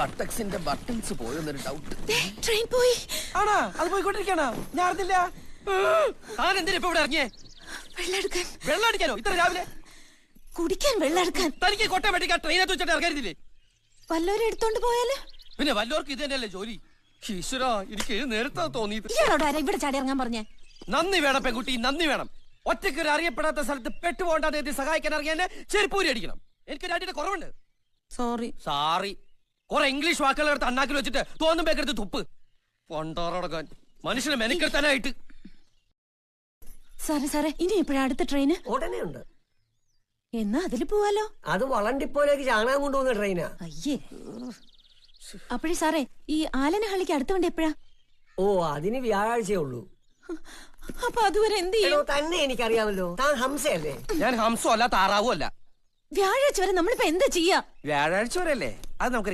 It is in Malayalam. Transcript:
ബട്ടക്സിന്റെ ബട്ടൺസ് പോയെന്നൊരു ഡൗട്ട്. ട്രെയിൻ പോയി. ആണാ? അത് പോയിക്കൊണ്ടിരിക്കണോ? ഞാൻ അറിഞ്ഞില്ല. താൻ എന്തിനാ ഇപ്പൊ ഇവിടെ ഇറങ്ങിയേ? വെള്ളമെടുക്കാൻ. വെള്ളം അടിക്കാനോ ഇത്ര രാവിലെ? കുടിക്കാൻ വെള്ളമെടുക്കാൻ. തനിക്ക് കോട്ടയം വെട്ടിക്കാൻ ട്രെയിനകത്ത് വെച്ചിട്ട് ഇറങ്ങരുതില്ലേ? വല്ലവരും എടുത്തോണ്ട് പോയാല്? പിന്നെ വല്ലവർക്കും ഇത് തന്നെയല്ലേ ജോലി. ഈശ്വരാ, എനിക്ക് നേരത്തെ തോന്നിയത്. ഇയാളോട് ആരാ ഇവിടെ ചാടി ഇറങ്ങാൻ പറഞ്ഞേ? നന്ദി വേണം പെൺകുട്ടി, നന്ദി വേണം. ഒറ്റയ്ക്ക് ഒരു അറിയപ്പെടാത്ത സ്ഥലത്ത് പെട്ടുപോകേണ്ടാതെ എത്തി സഹായിക്കാൻ ഇറങ്ങിയ ചെരുപ്പൂരി അടിക്കണം. എനിക്ക് രാജ്യത്തെ കുറവുണ്ട്. സോറി. സാറി. കുറെ ഇംഗ്ലീഷ് വാക്കുകൾ എടുത്ത് അണ്ണാക്കിൽ വെച്ചിട്ട് തോന്നുമ്പോഴെടുത്ത് തുപ്പ്. പൊണ്ടോറടക്കാൻ മനുഷ്യനെ മെനക്കെടുത്താനായിട്ട്. സാറേ ഇനി എപ്പോഴാ അടുത്ത ട്രെയിന്? ഉടനെ ഉണ്ട്. എന്നാ അതില് പോവാലോ. അത് വളണ്ടിപ്പോലേക്ക് ചാണകം കൊണ്ടുപോകുന്ന ട്രെയിനാ. അയ്യേ. അപ്പോഴേ സാറേ, ഈ ആലനഹള്ളിക്ക് അടുത്ത വണ്ടി എപ്പോഴാ? ഓ, അതിന് വ്യാഴാഴ്ചയേ ഉള്ളൂ. അപ്പൊ അതുവരെ എന്ത് ചെയ്യും? തന്നെ എനിക്കറിയാമല്ലോ. താൻ ഹംസയല്ലേ? ഞാൻ ഹംസോ അല്ല, താറാവും അല്ല. വ്യാഴാഴ്ച വരെ നമ്മളിപ്പോ എന്താ ചെയ്യാ? വ്യാഴാഴ്ച വരെ അല്ലേ? അത് നമുക്ക്